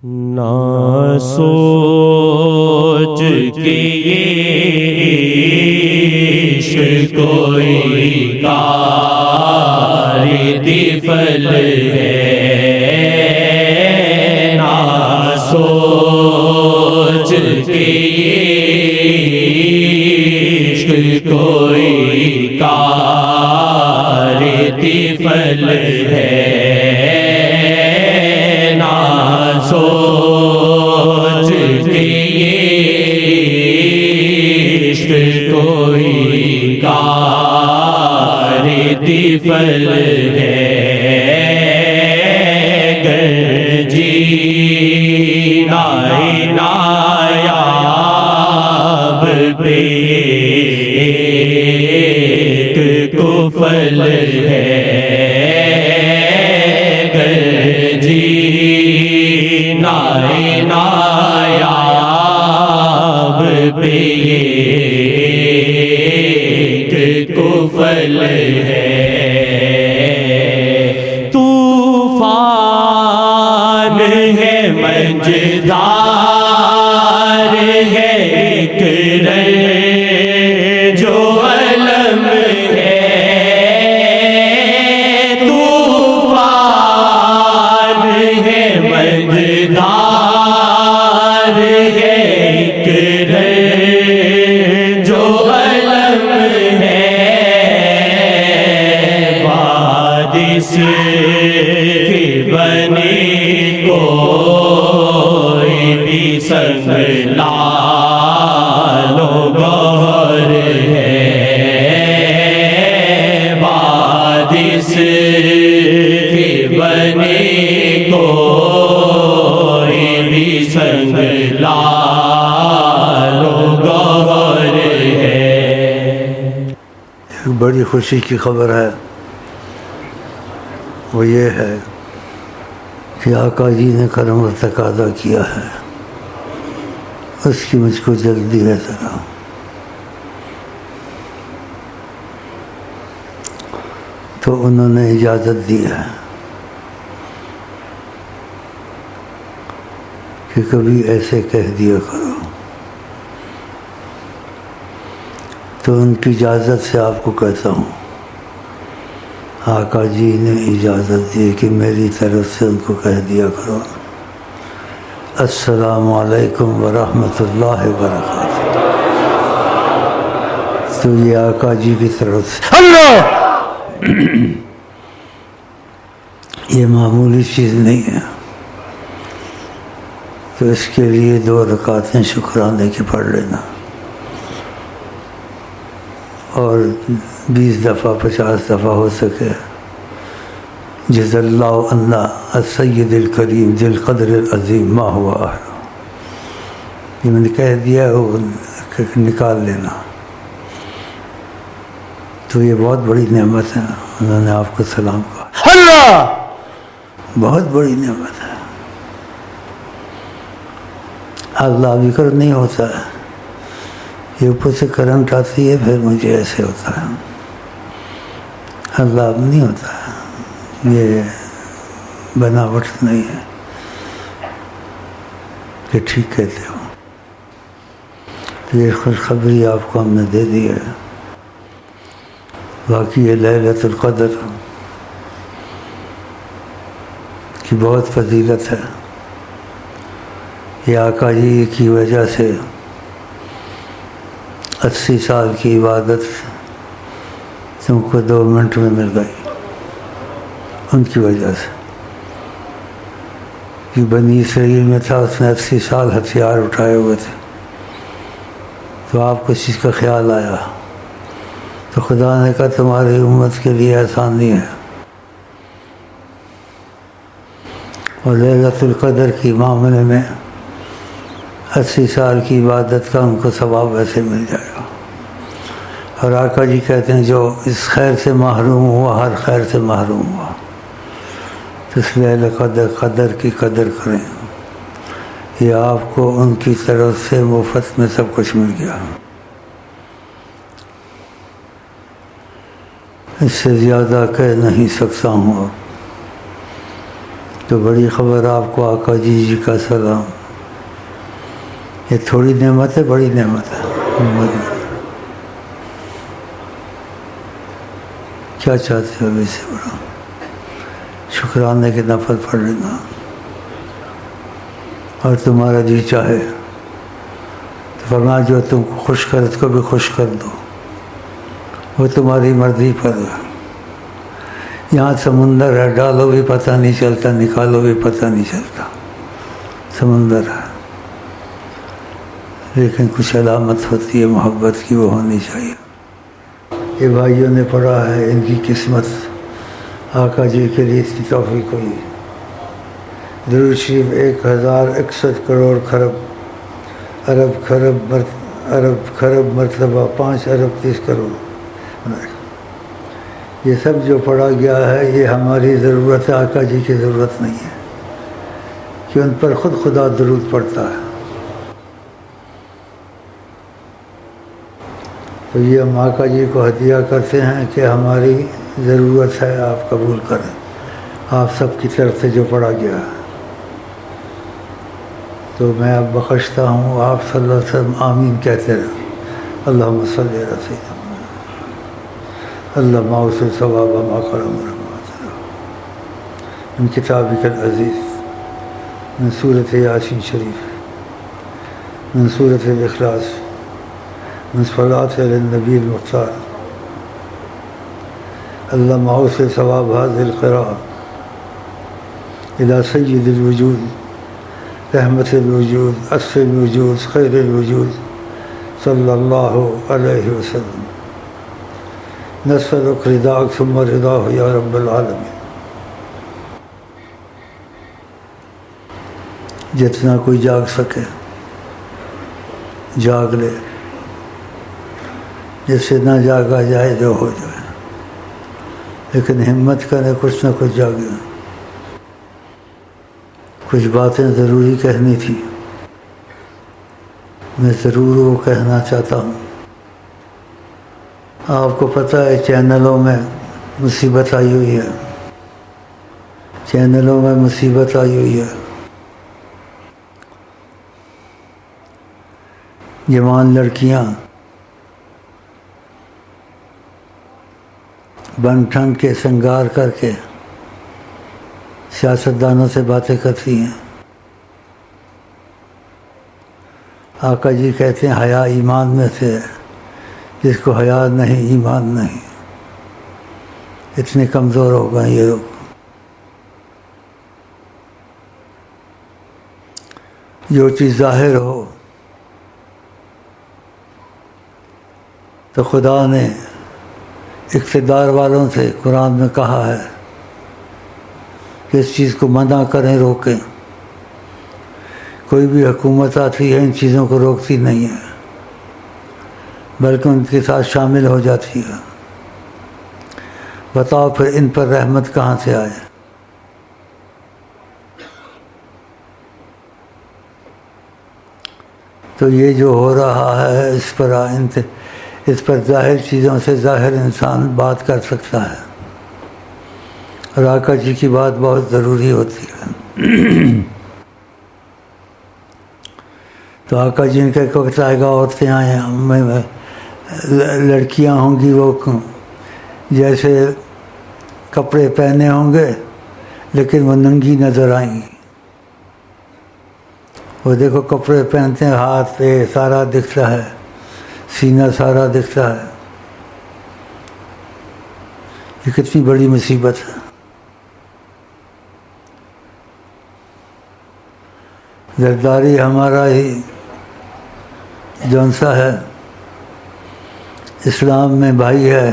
نہ سوچ کے یہ عشق کوئی کار طفل ہے، نہ سوچ کے یہ عشق کوئی کار طفل ہے، سوچ کے یہ عشق کوئی کار طفل ہے، جینا نایاب پہ ایک کفل ہے، نایاب پہ ایک کفل ہے، طوفان ہے منجدار ہے ایک جو علم ہے، طوفان ہے منجدار ہے ایک جو علم ہے، بادش کی بنی کوئی بھی سنگ لال و گوہر ہے، بادش کی بنی کوئی بھی سنگ لال و گوہر ہے۔ ایک بڑی خوشی کی خبر ہے، وہ یہ ہے کہ آقا جی نے کرم و تقاضا کیا ہے، اس کی مجھ کو جلدی ہے ذرا، تو انہوں نے اجازت دی ہے کہ کبھی ایسے کہہ دیا کرو، تو ان کی اجازت سے آپ کو کہتا ہوں، آقا جی نے اجازت دی کہ میری طرف سے ان کو کہہ دیا کرو السلام علیکم ورحمۃ اللہ وبرکاتہ، تو یہ آقا جی کی طرف سے اللہ یہ معمولی چیز نہیں ہے، تو اس کے لیے 2 رکعتیں شکرانے کی پڑھ لینا، اور 20 دفعہ 50 دفعہ ہو سکے جز اللہ عنا السید الکریم ذی القدر العظیم ما ہوا اہلہ، یہ میں نے کہہ دیا ہے، وہ نکال لینا، تو یہ بہت بڑی نعمت ہے، انہوں نے آپ کو سلام کہا، اللہ بہت بڑی نعمت ہے، اللہ بکر نہیں ہوتا ہے، یہ اوپر سے کرنٹ آتی ہے پھر مجھے ایسے ہوتا ہے، اللہ اب نہیں ہوتا ہے، یہ بناوٹ نہیں ہے کہ ٹھیک کہتے ہو، یہ خوشخبری آپ کو ہم نے دے دی ہے، باقی یہ لیلۃ القدر کی بہت فضیلت ہے، یہ آقا جی کی وجہ سے 80 سال کی عبادت تم کو 2 منٹ میں مل گئی، ان کی وجہ سے، کہ بنی اسرائیل میں تھا، اس نے 80 سال ہتھیار اٹھائے ہوئے تھے، تو آپ کو اس چیز کا خیال آیا، تو خدا نے کہا تمہاری امت کے لیے آسانی ہے، اور لیلۃ القدر کی معاملے میں 80 سال کی عبادت کا ان کو ثواب ویسے مل جائے گا، اور آقا جی کہتے ہیں جو اس خیر سے محروم ہوا ہر خیر سے محروم ہوا، تو اس لیلۃ قدر کی قدر کریں، یہ آپ کو ان کی طرف سے مفت میں سب کچھ مل گیا، اس سے زیادہ کہہ نہیں سکتا ہوں، تو بڑی خبر آپ کو آقا جی کا سلام. یہ تھوڑی نعمت ہے، بڑی نعمت ہے. کیا چاہتے ہو اس سے بڑا؟ شکرانے کے نفل پڑھ لینا، اور تمہارا جی چاہے تو فرمایا جو تم کو خوش کرے اس کو بھی خوش کر دو، وہ تمہاری مرضی پر ہے. یہاں سمندر ہے، ڈالو بھی پتہ نہیں چلتا، نکالو بھی پتہ نہیں چلتا. سمندر ہے لیکن کچھ علامت ہوتی ہے محبت کی، وہ ہونی چاہیے. یہ بھائیوں نے پڑھا ہے، ان کی قسمت آقا جی کے لیے اتنی توفیق ہوئی. درود شریف 1061 کروڑ خرب ارب خرب مرتبہ 5 ارب 30 کروڑ. یہ سب جو پڑھا گیا ہے یہ ہماری ضرورت ہے، آقا جی کی ضرورت نہیں ہے کہ ان پر خود خدا درود پڑھتا ہے. تو یہ ہم آقا جی کو ہدیہ کرتے ہیں کہ ہماری ضرورت ہے، آپ قبول کریں. آپ سب کی طرف سے جو پڑھا گیا ہے تو میں اب بخشتا ہوں. آپ صلی اللہ علیہ وسلم آمین کہتے رہے. اللہم صلی علی سیدنا اللہم اوصل ثواب ما قرم من کتابک العزیز، من سورۃ یاسین شریف، من سورۃ الاخلاص، من صلاۃ علی النبی المختار. اللہم اوصل ثواب هذه القراءة الى سید الوجود رحمت الوجود اصل الوجود خیر الوجود صلی اللہ علیہ وسلم. نسألک رضاک ثم رضاہ یا رب العالمین. جتنا کوئی جاگ سکے جاگ لے، جس سے نہ جاگا جائے جو ہو جائے، لیکن ہمت کرے کچھ نہ کچھ جاگے. کچھ باتیں ضروری کہنی تھی، میں ضرور وہ کہنا چاہتا ہوں. آپ کو پتہ ہے چینلوں میں مصیبت آئی ہوئی ہے، چینلوں میں مصیبت آئی ہوئی ہے. جوان لڑکیاں بن ٹھن کے سنگار کر کے سیاستدانوں سے باتیں کرتی ہیں. آقا جی کہتے ہیں حیا ایمان میں سے ہے، جس کو حیا نہیں ایمان نہیں. اتنے کمزور ہو گئے یہ لوگ. جو چیز ظاہر ہو تو خدا نے اقتدار والوں سے قرآن میں کہا ہے کہ اس چیز کو منع کریں، روکیں. کوئی بھی حکومت آتی ہے ان چیزوں کو روکتی نہیں ہے، بلکہ ان کے ساتھ شامل ہو جاتی ہے. بتاؤ پھر ان پر رحمت کہاں سے آئے؟ تو یہ جو ہو رہا ہے اس پر ظاہر چیزوں سے ظاہر انسان بات کر سکتا ہے، اور آقا جی کی بات بہت ضروری ہوتی ہے. تو آقا جی ان کا ایک وقت آئے گا، عورتیں آئیں میں لڑکیاں ہوں گی، وہ جیسے کپڑے پہنے ہوں گے لیکن وہ ننگی نظر آئیں گی. وہ دیکھو کپڑے پہنتے ہیں، ہاتھ پہ سارا دکھتا ہے، سینہ سارا دکھتا ہے. یہ کتنی بڑی مصیبت ہے. زرداری ہمارا ہی جون سا ہے، اسلام میں بھائی ہے،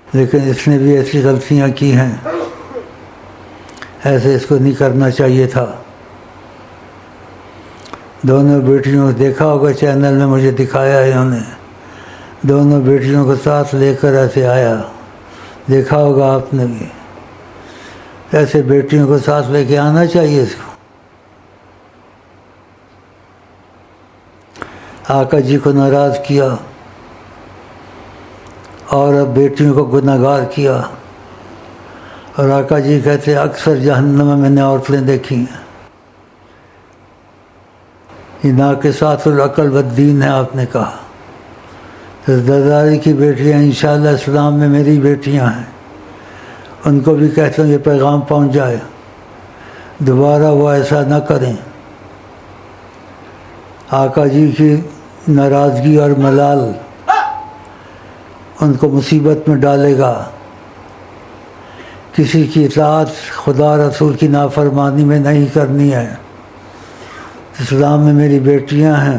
لیکن اس نے بھی ایسی غلطیاں کی ہیں، ایسے اس کو نہیں کرنا چاہیے تھا. دونوں بیٹیوں کو دیکھا ہوگا، چینل میں مجھے دکھایا ہے انہوں نے، دونوں بیٹیوں کو ساتھ لے کر ایسے آیا، دیکھا ہوگا آپ نے بھی. ایسے بیٹیوں کو ساتھ لے کے آنا چاہیے اس کو. آقا جی کو ناراض کیا اور اب بیٹیوں کو گناہگار کیا، اور آقا جی کہتے ہیں اکثر جہنم میں میں نے عورتیں دیکھی ہیں، یہ ناقصات العقل والدین ہے آپ نے کہا۔ زرداری کی بیٹیاں انشاءاللہ اسلام میں میری بیٹیاں ہیں، ان کو بھی کہتا ہوں یہ پیغام پہنچ جائے، دوبارہ وہ ایسا نہ کریں۔ آقا جی کی ناراضگی اور ملال ان کو مصیبت میں ڈالے گا۔ کسی کی اطاعت خدا رسول کی نافرمانی میں نہیں کرنی ہے۔ اسلام میں میری بیٹیاں ہیں،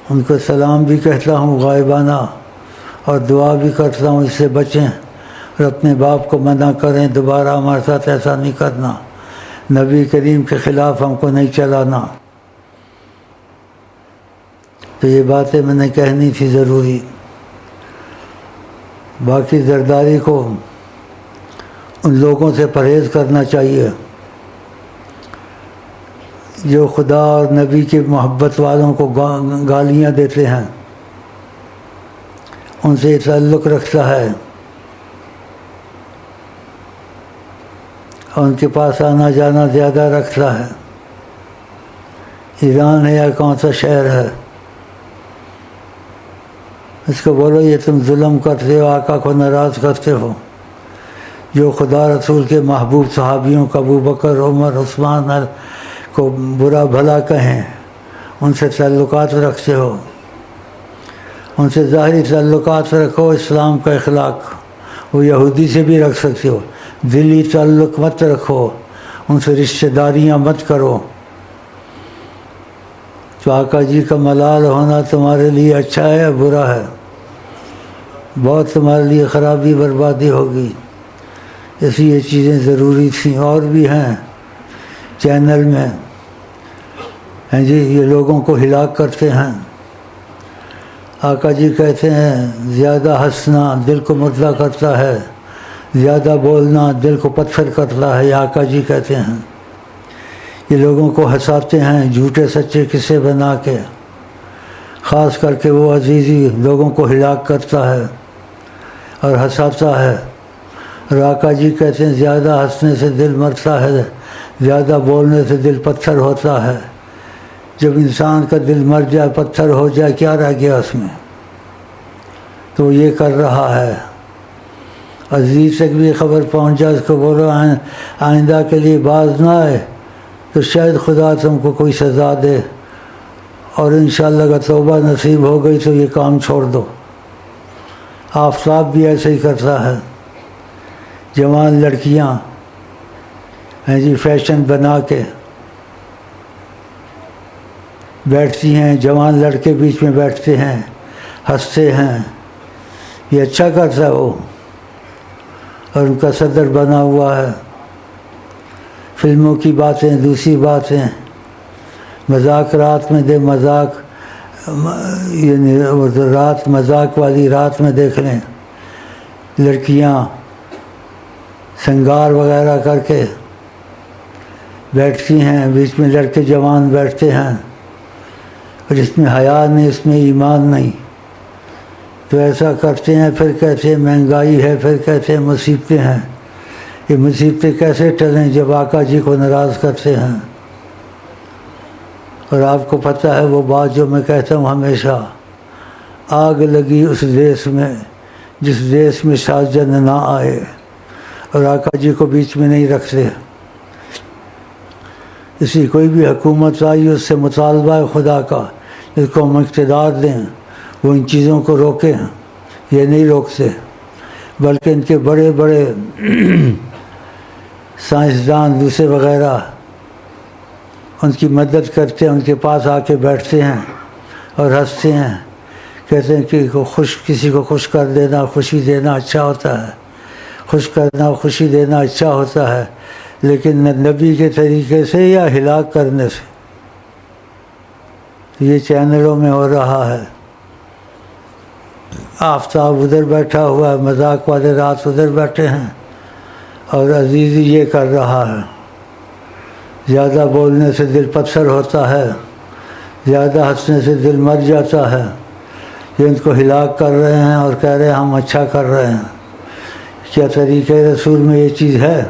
ان کو سلام بھی کہتا ہوں غائبانہ، اور دعا بھی کرتا ہوں اس سے بچیں اور اپنے باپ کو منع کریں دوبارہ ہمارے ساتھ ایسا نہیں کرنا، نبی کریم کے خلاف ہم کو نہیں چلانا۔ تو یہ باتیں میں نے کہنی تھی ضروری۔ باقی زرداری کو ان لوگوں سے پرہیز کرنا چاہیے جو خدا اور نبی کی محبت والوں کو گالیاں دیتے ہیں، ان سے تعلق رکھتا ہے، اور ان کے پاس آنا جانا زیادہ رکھتا ہے۔ ایران ہے یا کون سا شہر ہے، اس کو بولو یہ تم ظلم کرتے ہو، آقا کو ناراض کرتے ہو۔ جو خدا رسول کے محبوب صحابیوں کو ابو بکر، عمر، عثمان کو برا بھلا کہیں، ان سے تعلقات رکھتے ہو، ان سے ظاہری تعلقات رکھو، اسلام کا اخلاق وہ یہودی سے بھی رکھ سکتے ہو، دلی تعلق مت رکھو، ان سے رشتہ داریاں مت کرو۔ تو آقا جی کا ملال ہونا تمہارے لیے اچھا ہے یا برا ہے؟ بہت تمہارے لیے خرابی بربادی ہوگی، اس لیے یہ چیزیں ضروری تھیں۔ اور بھی ہیں چینل میں ہیں جی، یہ لوگوں کو ہلاک کرتے ہیں۔ آقا جی کہتے ہیں زیادہ ہنسنا دل کو مردہ کرتا ہے، زیادہ بولنا دل کو پتھر کرتا ہے، یہ آقا جی کہتے ہیں۔ یہ لوگوں کو ہنساتے ہیں جھوٹے سچے قصے بنا کے، خاص کر کے وہ عزیزی لوگوں کو ہلاک کرتا ہے اور ہنساتا ہے۔ اور آقا جی کہتے ہیں زیادہ ہنسنے سے دل مرتا ہے، زیادہ بولنے سے دل پتھر ہوتا ہے۔ جب انسان کا دل مر جائے، پتھر ہو جائے، کیا رہ گیا اس میں؟ تو یہ کر رہا ہے۔ عزیز تک بھی خبر پہنچ جائے، اس کو بولو آئندہ کے لیے باز نہ آئے تو شاید خدا تم کو کوئی سزا دے، اور انشاءاللہ اگر توبہ نصیب ہو گئی تو یہ کام چھوڑ دو۔ آفتاب بھی ایسے ہی کرتا ہے۔ جوان لڑکیاں ہیں جی فیشن بنا کے بیٹھتی ہیں، جوان لڑکے بیچ میں بیٹھتے ہیں، ہنستے ہیں، یہ اچھا کرتا ہے وہ، اور ان کا صدر بنا ہوا ہے۔ فلموں کی باتیں، دوسری باتیں، مذاق رات میں دے مذاق، یعنی رات مذاق والی رات میں دیکھ لیں، لڑکیاں سنگار وغیرہ کر کے بیٹھتی ہیں، بیچ میں لڑکے جوان بیٹھتے ہیں، اور جس میں حیا نہیں اس میں ایمان نہیں، تو ایسا کرتے ہیں۔ پھر کہتے ہیں مہنگائی ہے، پھر کہتے ہیں مصیبتیں ہیں۔ یہ مصیبتیں کیسے ٹلیں جب آقا جی کو ناراض کرتے ہیں؟ اور آپ کو پتہ ہے وہ بات جو میں کہتا ہوں ہمیشہ، آگ لگی اس دیس میں جس دیس میں شاہجہاں نہ آئے، اور آقا جی کو بیچ میں نہیں رکھتے۔ اسی کوئی بھی حکومت آئی اس سے مطالبہ ہے خدا کا، اس کو ہم اقتدار دیں، وہ ان چیزوں کو روکیں، یہ نہیں روکتے، بلکہ ان کے بڑے بڑے سائنسدان دوسرے وغیرہ ان کی مدد کرتے ہیں، ان کے پاس آ کے بیٹھتے ہیں اور ہنستے ہیں، کہتے ہیں کہ کسی کو خوش کر دینا، خوشی دینا اچھا ہوتا ہے، خوش کرنا خوشی دینا اچھا ہوتا ہے، لیکن نبی کے طریقے سے یا ہلاک کرنے سے۔ یہ چینلوں میں ہو رہا ہے۔ آفتاب ادھر بیٹھا ہوا ہے، مذاق والے رات ادھر بیٹھے ہیں، اور عزیزی یہ کر رہا ہے۔ زیادہ بولنے سے دل پتھر ہوتا ہے، زیادہ ہنسنے سے دل مر جاتا ہے۔ یہ ان کو ہلاک کر رہے ہیں اور کہہ رہے ہیں ہم اچھا کر رہے ہیں۔ کیا طریقہ رسول میں یہ چیز ہے؟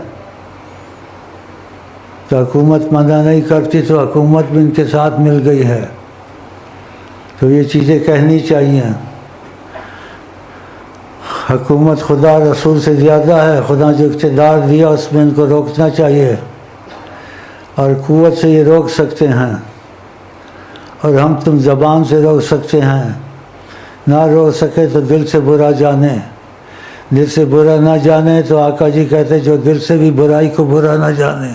تو حکومت منع نہیں کرتی تو حکومت بھی ان کے ساتھ مل گئی ہے، تو یہ چیزیں کہنی چاہیے۔ حکومت خدا رسول سے زیادہ ہے، خدا جو اقتدار دیا اس میں ان کو روکنا چاہیے، اور قوت سے یہ روک سکتے ہیں، اور ہم تم زبان سے روک سکتے ہیں، نہ روک سکے تو دل سے برا جانے، دل سے برا نہ جانے تو آقا جی کہتے جو دل سے بھی برائی کو برا نہ جانے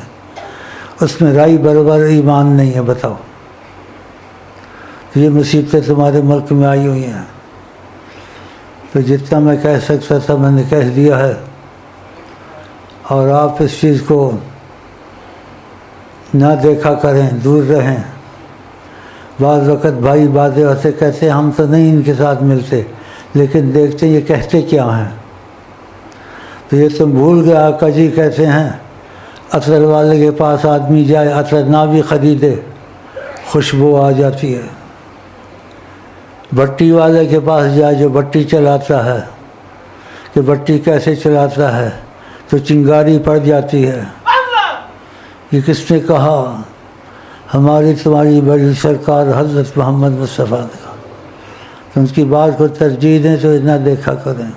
اس میں رائی برابر ایمان نہیں ہے۔ بتاؤ، یہ مصیبتیں تمہارے ملک میں آئی ہوئی ہیں، تو جتنا میں کہہ سکتا تھا میں نے کہہ دیا ہے، اور آپ اس چیز کو نہ دیکھا کریں، دور رہیں۔ بعض وقت بھائی باتیں ہوتے کہتے ہم تو نہیں ان کے ساتھ ملتے، لیکن دیکھتے یہ کہتے کیا ہیں، تو یہ تم بھول گئے آقا جی کہتے ہیں عطر والے کے پاس آدمی جائے عطر نہ بھی خریدے خوشبو آ جاتی ہے، بٹی والے کے پاس جائے جو بٹی چلاتا ہے کہ بٹی کیسے چلاتا ہے تو چنگاری پڑ جاتی ہے۔ یہ کس نے کہا؟ ہماری تمہاری بڑی سرکار حضرت محمد مصطفیٰ نے کہا، تو ان کی بات کو ترجیح دیں تو نہ دیکھا کریں،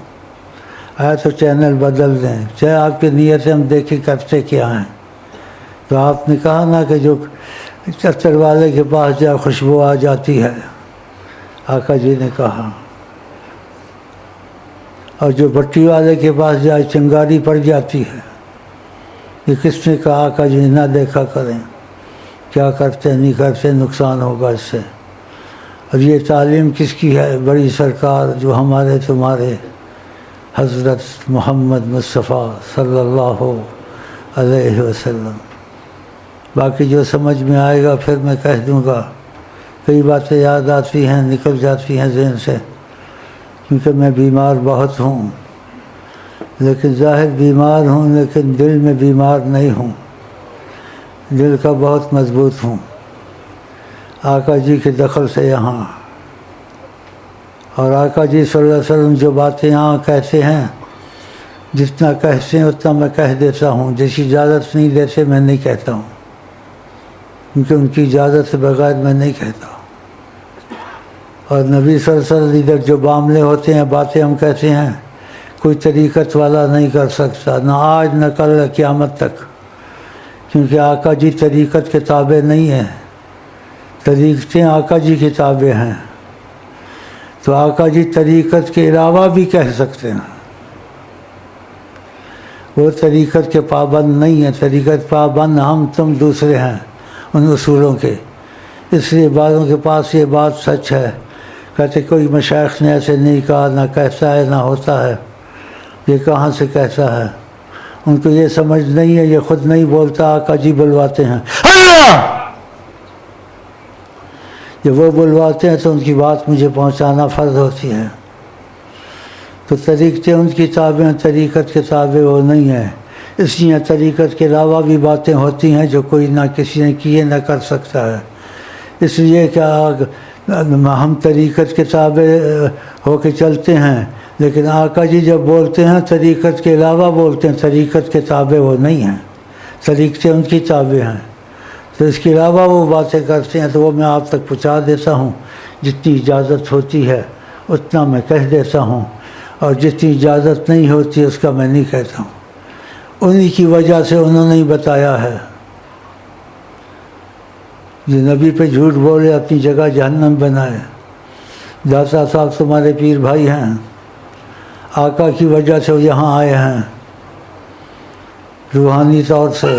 آیا تو چینل بدل دیں، چاہے آپ کی نیتیں ہم دیکھیں کرتے کیا ہیں۔ تو آپ نے کہا نا کہ جو عطر والے کے پاس جائے خوشبو آ جاتی ہے، آقا جی نے کہا، اور جو بٹی والے کے پاس جائے چنگاری پڑ جاتی ہے۔ یہ کس نے کہا؟ آقا جی نہ دیکھا کریں، کیا کرتے نہیں کرتے نقصان ہوگا اس سے۔ اور یہ تعلیم کس کی ہے؟ بڑی سرکار جو ہمارے تمہارے حضرت محمد مصطفیٰ صلی اللہ علیہ وسلم۔ باقی جو سمجھ میں آئے گا پھر میں کہہ دوں گا، کئی باتیں یاد آتی ہیں نکل جاتی ہیں ذہن سے، کیونکہ میں بیمار بہت ہوں، لیکن ظاہر بیمار ہوں لیکن دل میں بیمار نہیں ہوں، دل کا بہت مضبوط ہوں، آقا جی کے دخل سے یہاں۔ اور آقا جی صلی اللہ علیہ وسلم جو باتیں یہاں کہتے ہیں، جتنا کہتے ہیں اتنا میں کہہ دیتا ہوں، جیسی اجازت نہیں دیتے میں نہیں کہتا ہوں، کیونکہ ان کی اجازت سے بغیر میں نہیں کہتا۔ اور نبی صلی اللہ علیہ وسلم ادھر جو معاملے ہوتے ہیں باتیں ہم کہتے ہیں، کوئی طریقت والا نہیں کر سکتا، نہ آج نہ کل نہ قیامت تک، کیونکہ آقا جی طریقت کے تابع نہیں ہیں، طریقتیں آقا جی کی تابع ہیں، تو آقا جی طریقت کے علاوہ بھی کہہ سکتے ہیں، وہ طریقت کے پابند نہیں ہیں، طریقت پابند ہم تم دوسرے ہیں ان اصولوں کے۔ اس لیے بعضوں کے پاس یہ بات سچ ہے، کہتے کوئی مشائخ نے ایسے نہیں کہا، نہ کہتا ہے نہ ہوتا ہے، یہ کہاں سے کہتا ہے؟ ان کو یہ سمجھ نہیں ہے، یہ خود نہیں بولتا، آقا جی بلواتے ہیں، اللہ جب وہ بلواتے ہیں تو ان کی بات مجھے پہنچانا فرض ہوتی ہے۔ تو طریقتیں ان کی تابع، طریقت کے تابع وہ نہیں ہیں، اس لیے طریقت کے علاوہ بھی باتیں ہوتی ہیں جو کوئی نہ کسی نے کیے نہ کر سکتا ہے۔ اس لیے کہ ہم طریقت کے تابع ہو کے چلتے ہیں، لیکن آقا جی جب بولتے ہیں طریقت کے علاوہ بولتے ہیں، طریقت کے تابع وہ نہیں ہیں، طریقتیں ان کی تابع ہیں، تو اس کے علاوہ وہ باتیں کرتے ہیں، تو وہ میں آپ تک پہنچا دیتا ہوں، جتنی اجازت ہوتی ہے اتنا میں کہہ دیتا ہوں، اور جتنی اجازت نہیں ہوتی اس کا میں نہیں کہتا ہوں۔ انہی کی وجہ سے انہوں نے ہی بتایا ہے، جو نبی پہ جھوٹ بولے اپنی جگہ جہنم بنائے۔ داتا صاحب تمہارے پیر بھائی ہیں، آقا کی وجہ سے وہ یہاں آئے ہیں روحانی طور سے،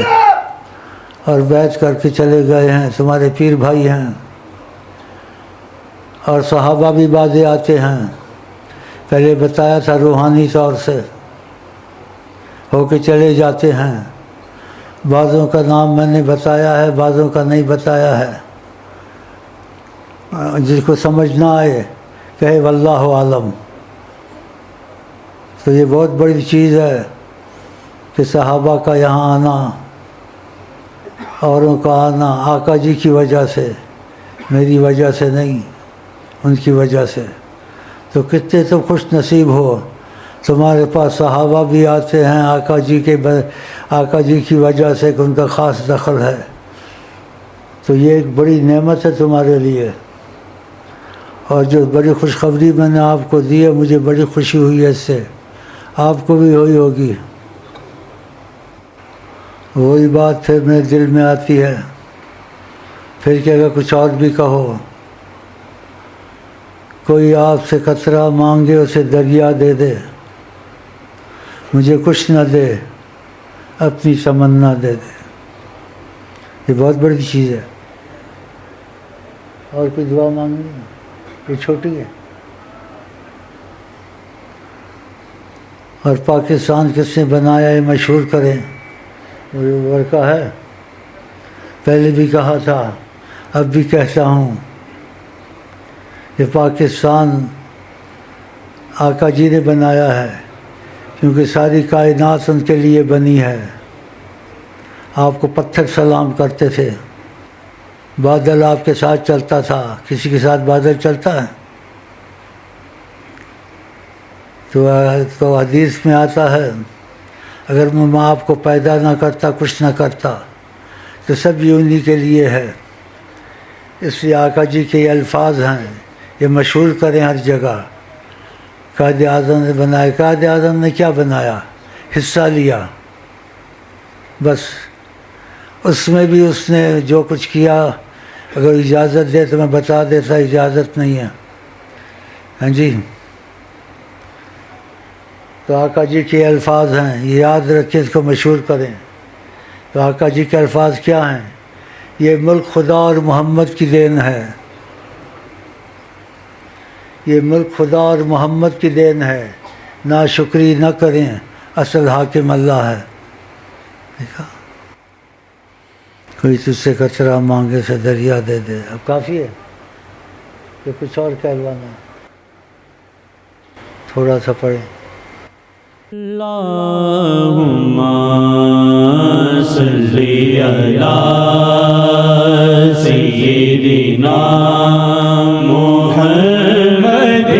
اور بیعت کر کے چلے گئے ہیں، تمہارے پیر بھائی ہیں، اور صحابہ بھی بعض آتے ہیں، پہلے بتایا تھا روحانی طور سے ہو کے چلے جاتے ہیں، بعضوں کا نام میں نے بتایا ہے، بعضوں کا نہیں بتایا ہے، جس کو سمجھ نہ آئے کہے واللہ عالم۔ تو یہ بہت بڑی چیز ہے کہ صحابہ کا یہاں آنا، اوروں کا آنا آقا جی کی وجہ سے، میری وجہ سے نہیں، ان کی وجہ سے۔ تو کتنے تو خوش نصیب ہو، تمہارے پاس صحابہ بھی آتے ہیں آقا جی کی وجہ سے کہ ان کا خاص دخل ہے، تو یہ ایک بڑی نعمت ہے تمہارے لیے، اور جو بڑی خوشخبری میں نے آپ کو دی ہے مجھے بڑی خوشی ہوئی ہے اس سے، آپ کو بھی ہوئی ہوگی۔ وہی بات پھر میرے دل میں آتی ہے، پھر کہ اگر کچھ اور بھی کہو، کوئی آپ سے قطرہ مانگے اسے دریا دے دے، مجھے کچھ نہ دے اپنی تمنا دے دے، یہ بہت بڑی چیز ہے۔ اور کوئی دعا مانگنی ہے؟ یہ چھوٹی ہے۔ اور پاکستان کس نے بنایا ہے مشہور کریں، وہ ورقہ ہے، پہلے بھی کہا تھا اب بھی کہتا ہوں، یہ پاکستان آقا جی نے بنایا ہے، کیونکہ ساری کائنات ان کے لیے بنی ہے۔ آپ کو پتھر سلام کرتے تھے، بادل آپ کے ساتھ چلتا تھا، کسی کے ساتھ بادل چلتا ہے؟ تو حدیث میں آتا ہے اگر میں آپ کو پیدا نہ کرتا، کچھ نہ کرتا، تو سب یہ انہی کے لیے ہے۔ اس لیے آقا جی کے یہ الفاظ ہیں، یہ مشہور کریں ہر جگہ۔ قائد اعظم نے بنایا، قائد اعظم نے کیا بنایا؟ حصہ لیا بس، اس میں بھی اس نے جو کچھ کیا، اگر اجازت دے تو میں بتا دیتا، اجازت نہیں ہے، ہاں جی۔ تو آقا جی کے الفاظ ہیں، یہ یاد رکھیں، اس کو مشہور کریں۔ تو آقا جی کے الفاظ کیا ہیں؟ یہ ملک خدا اور محمد کی دین ہے، یہ ملک خدا اور محمد کی دین ہے، ناشکری نہ کریں، اصل حاکم اللہ ہے۔ دیکھا، کوئی تجھ سے قطرہ مانگے سے دریا دے دے، اب کافی ہے کہ کچھ اور کہلوانا؟ تھوڑا سا پڑھیں۔ اللہم صلی علی سیدنا محمد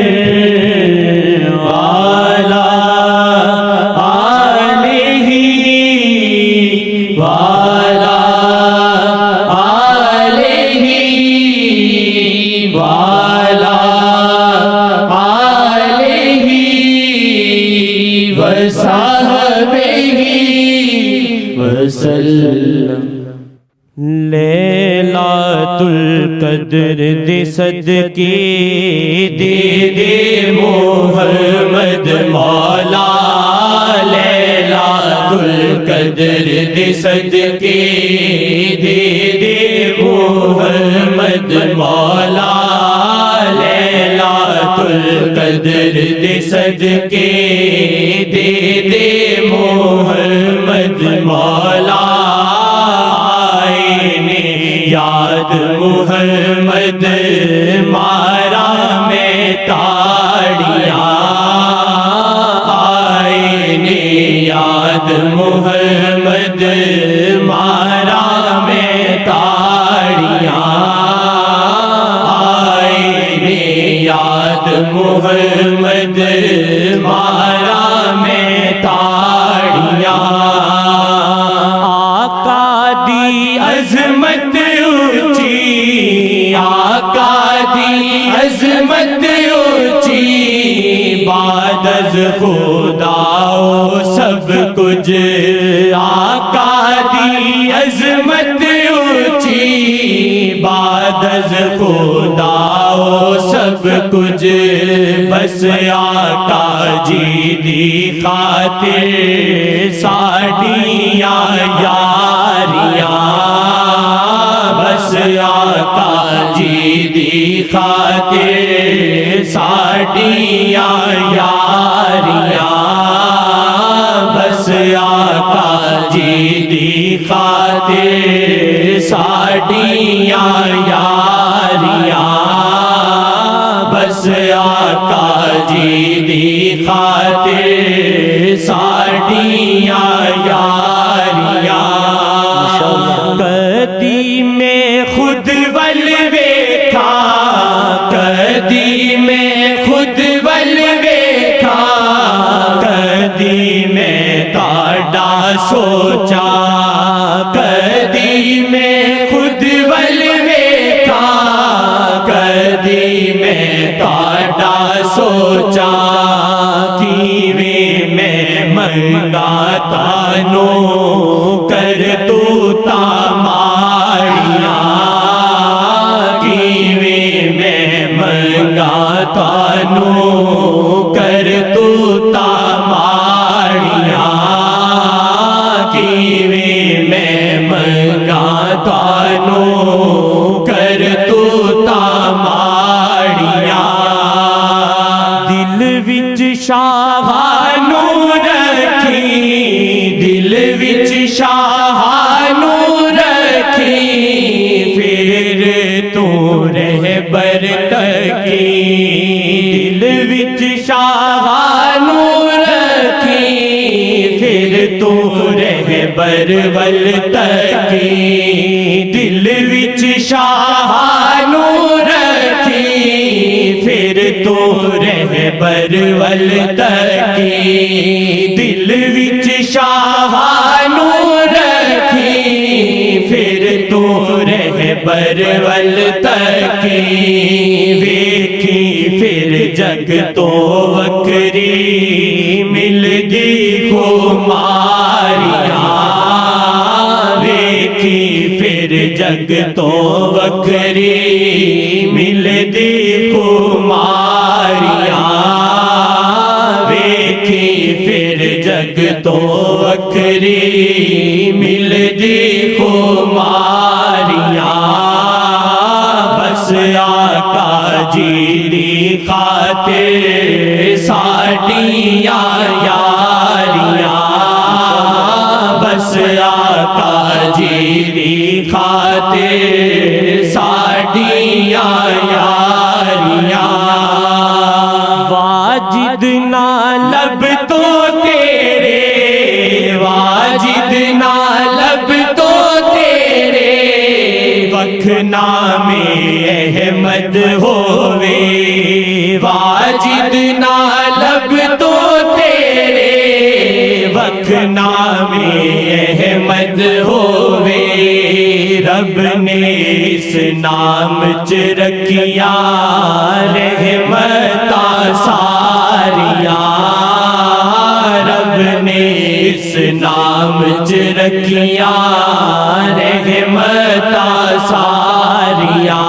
وعلی آلہ وعلی آلہ وعلی وصحبہ وسلم۔ لیلۃ القدر دے صدقے دے محمد مولا، لیلۃ القدر دے صدقے دے محمد مولا، لیلۃ القدر دے صدقے دے محمد مولا، یاد محمد مارا میں تاڑیاں، آئینے یاد محمد مارا میں تاڑیاں، آئینے یاد محمد مارا میں تاڑیاں، آقا دی عظمت اونچی، آقا دی عظمت اونچی، بعد از خدا سب کچھ، آقا دی عظمت اونچی، بعد از خدا سب کچھ، بس آقا جی دی خاطر ساڈیاں یاریاں، بس آقا جی دی خاطر ساڈیاں یاریاں، بس آقا جی دی خاطر ساڈیاں یاریاں، بس آقا جی دی خاطر ساڈیاں یاریاں، کدی میں خود ول ویکھا، کدی میں خود ول ویکھا، رہبر تکی دل وچ شاہ نور رکھی پھر تو رہبر ول تکی دل وچ شاہ نور رکھی پھر تو رہبر ول تکی دل وچ شاہ نور رکھی پھر تو رہبر ول تکی ویکھی پھر جگ تو وکری مل گئی خماریاں ویکھی پھر جگ تو وکری مل گئی خماریاں ویکھی پھر جگ تو وکری مل گئی خماریاں بس آقا جی دی خاطر ساڈیاں یاریاں بس آقا جی دی خاطر ساڈیاں یاریاں واجد نہ لب تو تیرے واجد نہ لب تو تیرے وکھ نام احمد ہووے واجد نہ لب تو تیرے وکھ نام احمد ہووے رب نے اس نام چ رکھیاں رحمتاں ساریاں رب نے اس نام چ رکھیاں رحمتاں ساریاں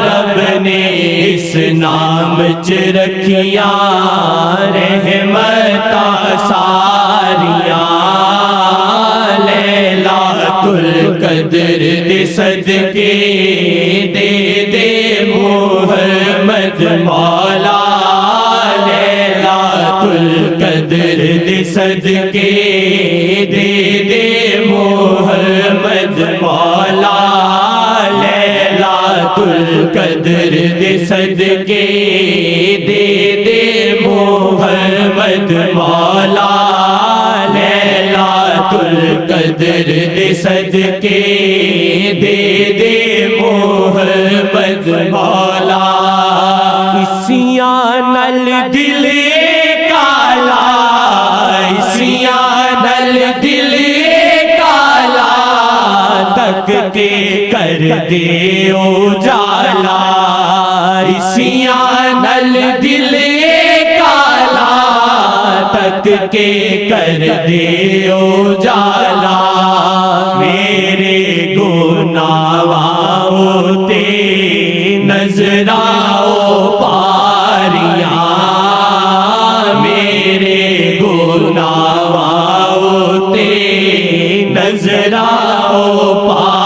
رب نے اس نام چ رکھیاں رحمتاں ساریاں لیلۃ القدر دے صدقے دے دے محمد مولا لیلۃ القدر دے صدقے دے دے محمد مولا لیلۃ القدر دے صدقے دے دے محمد مولا لیلۃ القدر دے صدقے دے دے محمد مولا اسیاں نل دل کالا اسیاں نل دل کالا تک کے کر دے اجالا اسیاں نل دل کالا تک کے کر دے اجالا میرے گناہوں تے نظر آؤ پاریاں میرے گناہوں تے نظر آؤ پاریاں